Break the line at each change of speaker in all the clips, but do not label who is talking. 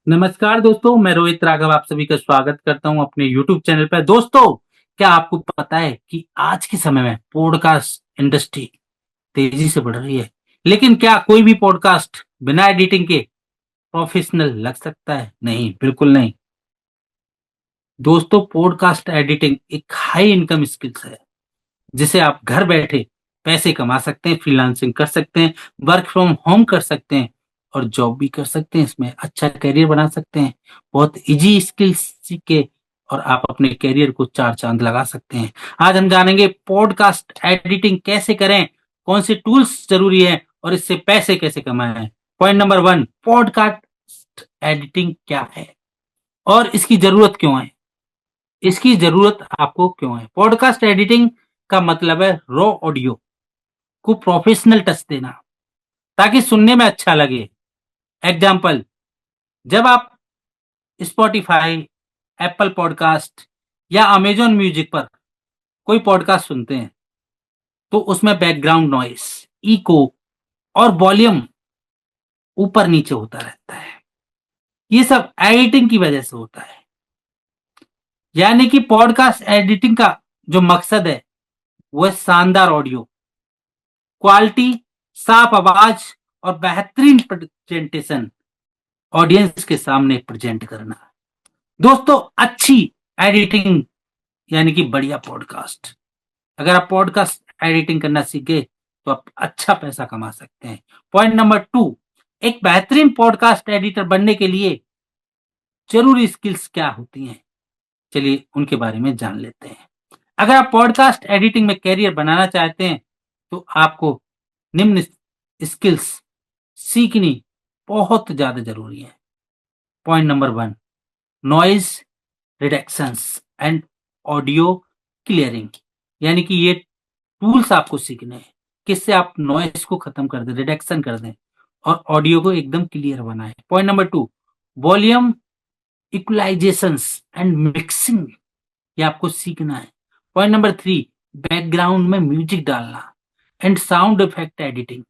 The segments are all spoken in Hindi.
नमस्कार दोस्तों, मैं रोहित राघव आप सभी का स्वागत करता हूं अपने YouTube चैनल पर। दोस्तों, क्या आपको पता है कि आज के समय में पॉडकास्ट इंडस्ट्री तेजी से बढ़ रही है, लेकिन क्या कोई भी पॉडकास्ट बिना एडिटिंग के प्रोफेशनल लग सकता है? नहीं, बिल्कुल नहीं। दोस्तों, पॉडकास्ट एडिटिंग एक हाई इनकम स्किल्स है जिसे आप घर बैठे पैसे कमा सकते हैं, फ्रीलांसिंग कर सकते हैं, वर्क फ्रॉम होम कर सकते हैं और जॉब भी कर सकते हैं। इसमें अच्छा करियर बना सकते हैं। बहुत इजी स्किल्स सीख के और आप अपने करियर को चार चांद लगा सकते हैं। आज हम जानेंगे पॉडकास्ट एडिटिंग कैसे करें, कौन से टूल्स जरूरी है और इससे पैसे कैसे कमाएं। पॉइंट नंबर 1, पॉडकास्ट एडिटिंग क्या है और इसकी जरूरत क्यों है? इसकी जरूरत आपको क्यों है? पॉडकास्ट एडिटिंग का मतलब है रॉ ऑडियो को प्रोफेशनल टच देना ताकि सुनने में अच्छा लगे। एग्जाम्पल, जब आप स्पॉटिफाई, एप्पल पॉडकास्ट या अमेजॉन म्यूजिक पर कोई पॉडकास्ट सुनते हैं तो उसमें बैकग्राउंड नॉइस, इको और वॉल्यूम ऊपर नीचे होता रहता है। ये सब एडिटिंग की वजह से होता है। यानी कि पॉडकास्ट एडिटिंग का जो मकसद है वो है शानदार ऑडियो क्वालिटी, साफ आवाज और बेहतरीन प्रेजेंटेशन ऑडियंस के सामने प्रेजेंट करना। दोस्तों, अच्छी एडिटिंग यानी कि बढ़िया पॉडकास्ट। अगर आप पॉडकास्ट एडिटिंग करना सीख गए तो आप अच्छा पैसा कमा सकते हैं। पॉइंट नंबर 2, एक बेहतरीन पॉडकास्ट एडिटर बनने के लिए जरूरी स्किल्स क्या होती हैं, चलिए उनके बारे में जान लेते हैं। अगर आप पॉडकास्ट एडिटिंग में कैरियर बनाना चाहते हैं तो आपको निम्न स्किल्स सीखनी बहुत ज्यादा जरूरी है। Point number 1, noise reductions and audio clearing. यानी कि ये टूल्स आपको सीखने हैं किससे आप नॉइज को खत्म कर दें, रिडक्शन कर दें और ऑडियो को एकदम क्लियर बनाएं। Point number 2, volume equalisations and mixing, ये आपको सीखना है। पॉइंट नंबर 3, बैकग्राउंड में म्यूजिक डालना एंड साउंड इफेक्ट एडिटिंग,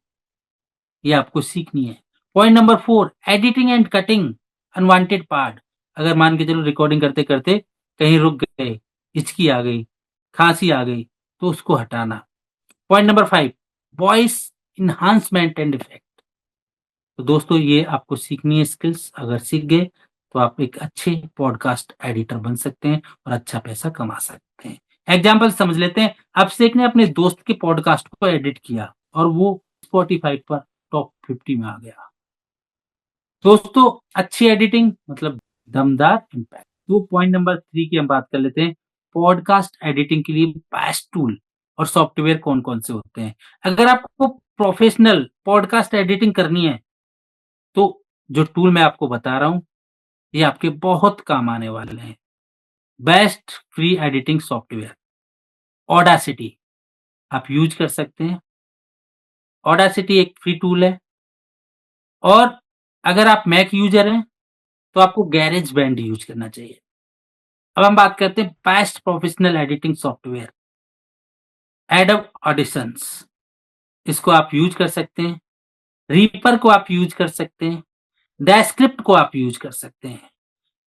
ये आपको सीखनी है। Point number 4, editing and cutting unwanted part. अगर मान के चलो रिकॉर्डिंग करते करते कहीं रुक गए, हिचकी आ गई, खांसी आ गई, तो उसको हटाना। Point number 5, voice enhancement and effect. तो दोस्तों, ये आपको सीखनी है स्किल्स। अगर सीख गए तो आप एक अच्छे पॉडकास्ट एडिटर बन सकते हैं और अच्छा पैसा कमा सकते हैं। एग्जाम्पल समझ लेते हैं। अभिषेक ने अपने दोस्त के पॉडकास्ट को एडिट किया और वो स्पॉटिफाई पर टॉप 50 में आ गया। दोस्तों, अच्छी एडिटिंग मतलब दमदार इम्पैक्ट। तो पॉइंट नंबर 3 की हम बात कर लेते हैं। पॉडकास्ट एडिटिंग के लिए बेस्ट टूल और सॉफ्टवेयर कौन कौन से होते हैं? अगर आपको प्रोफेशनल पॉडकास्ट एडिटिंग करनी है तो जो टूल मैं आपको बता रहा हूं ये आपके बहुत काम आने वाले हैं। Best free editing software Audacity आप यूज कर सकते हैं। ऑडासिटी एक फ्री टूल है। और अगर आप मैक यूजर हैं तो आपको गैरेज बैंड यूज करना चाहिए। अब हम बात करते हैं best professional editing software. Adobe auditions, इसको आप यूज कर सकते हैं। रीपर को आप यूज कर सकते हैं। डेस्क्रिप्ट को आप यूज कर सकते हैं।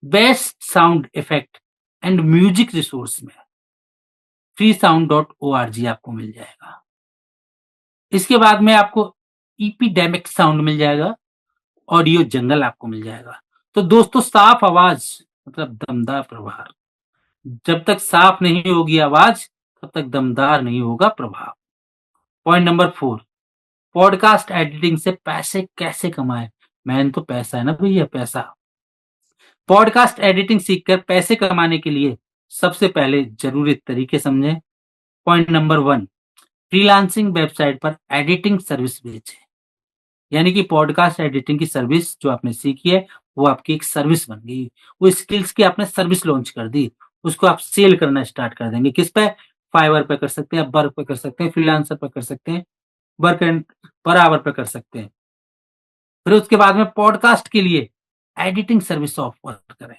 Best sound effect and music resource में freesound.org आपको मिल जाएगा। इसके बाद में आपको ईपीडेमिक साउंड मिल जाएगा। ऑडियो जंगल आपको मिल जाएगा। तो दोस्तों, साफ आवाज मतलब दमदार प्रभाव। जब तक साफ नहीं होगी आवाज तब तक दमदार नहीं होगा प्रभाव। पॉइंट नंबर 4, पॉडकास्ट एडिटिंग से पैसे कैसे कमाएं? मैन तो पैसा है ना भैया, पैसा। पॉडकास्ट एडिटिंग सीखकर पैसे कमाने के लिए सबसे पहले जरूरी तरीके समझें। पॉइंट नंबर 1, फ्रीलांसिंग वेबसाइट पर एडिटिंग सर्विस बेचें। यानी कि पॉडकास्ट एडिटिंग की सर्विस जो आपने सीखी है वो आपकी एक सर्विस बन गई। वो स्किल्स की आपने सर्विस लॉन्च कर दी, उसको आप सेल करना स्टार्ट कर देंगे। किस पे? फाइवर पे कर सकते हैं, वर्क पे कर सकते हैं, फ्रीलांसर पे कर सकते हैं, वर्क एंड पर आवर पे कर सकते हैं। फिर उसके बाद में पॉडकास्ट के लिए एडिटिंग सर्विस ऑफर करें।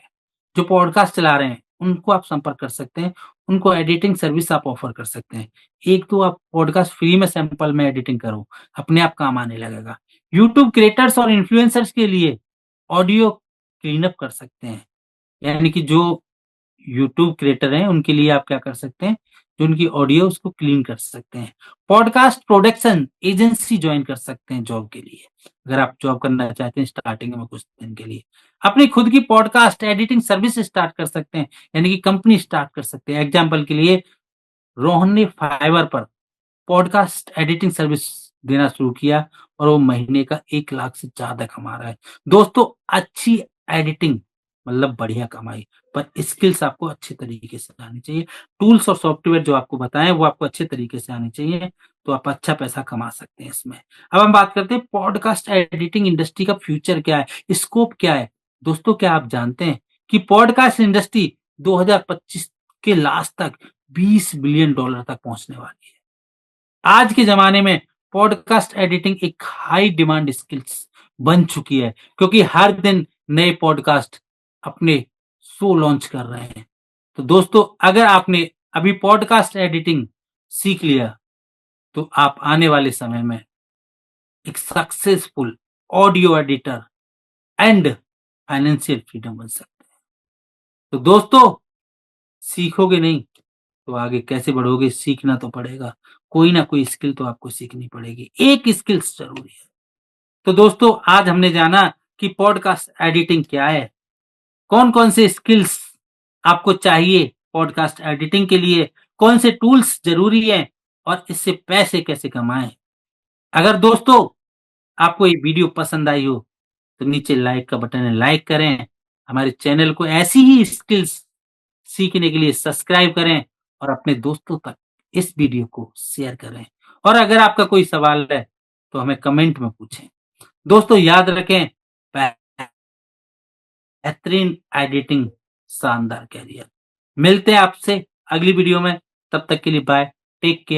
जो पॉडकास्ट चला रहे हैं उनको आप संपर्क कर सकते हैं, उनको एडिटिंग सर्विस आप ऑफर कर सकते हैं। एक तो आप पॉडकास्ट फ्री में सैंपल में एडिटिंग करो, अपने आप काम आने लगेगा। यूट्यूब क्रिएटर्स और इन्फ्लुएंसर्स के लिए ऑडियो क्लीन अप कर सकते हैं। यानी कि जो यूट्यूब क्रिएटर हैं उनके लिए आप क्या कर सकते हैं, जो उनकी ऑडियो उसको क्लीन कर सकते हैं। पॉडकास्ट प्रोडक्शन एजेंसी ज्वाइन कर सकते हैं जॉब के लिए, अगर आप जॉब करना चाहते हैं स्टार्टिंग में कुछ दिन के लिए। अपनी खुद की पॉडकास्ट एडिटिंग सर्विस स्टार्ट कर सकते हैं, यानी कि कंपनी स्टार्ट कर सकते हैं। एग्जाम्पल के लिए रोहन ने फाइवर पर पॉडकास्ट एडिटिंग सर्विस देना शुरू किया और वो महीने का 1 लाख से ज्यादा कमा रहा है। दोस्तों, अच्छी एडिटिंग मतलब बढ़िया कमाई, पर स्किल्स आपको अच्छे तरीके से आनी चाहिए। टूल्स और सॉफ्टवेयर जो आपको बताएं वो आपको अच्छे तरीके से आनी चाहिए, तो आप अच्छा पैसा कमा सकते हैं इसमें। अब हम बात करते हैं पॉडकास्ट एडिटिंग इंडस्ट्री का फ्यूचर क्या है, स्कोप क्या है। दोस्तों, क्या आप जानते हैं कि पॉडकास्ट इंडस्ट्री 2025 के लास्ट तक $20 बिलियन तक पहुंचने वाली है। आज के जमाने में पॉडकास्ट एडिटिंग एक हाई डिमांड स्किल्स बन चुकी है, क्योंकि हर दिन नए पॉडकास्ट अपने शो लॉन्च कर रहे हैं। तो दोस्तों, अगर आपने अभी पॉडकास्ट एडिटिंग सीख लिया, तो आप आने वाले समय में एक successful audio editor and financial freedom बन सकते हैं। तो दोस्तों, सीखोगे नहीं तो आगे कैसे बढ़ोगे, सीखना तो पड़ेगा। कोई ना कोई स्किल तो आपको सीखनी पड़ेगी, एक स्किल्स जरूरी है। तो दोस्तों, आज हमने जाना कि पॉडकास्ट एडिटिंग क्या है, कौन कौन से स्किल्स आपको चाहिए पॉडकास्ट एडिटिंग के लिए, कौन से टूल्स जरूरी हैं और इससे पैसे कैसे कमाएं। अगर दोस्तों आपको ये वीडियो पसंद आई हो तो नीचे लाइक का बटन है, लाइक करें। हमारे चैनल को ऐसी ही स्किल्स सीखने के लिए सब्सक्राइब करें और अपने दोस्तों तक इस वीडियो को शेयर करें। और अगर आपका कोई सवाल है तो हमें कमेंट में पूछें। दोस्तों, याद रखें, बेहतरीन एडिटिंग, शानदार कैरियर। मिलते हैं आपसे अगली वीडियो में, तब तक के लिए बाय, टेक केयर।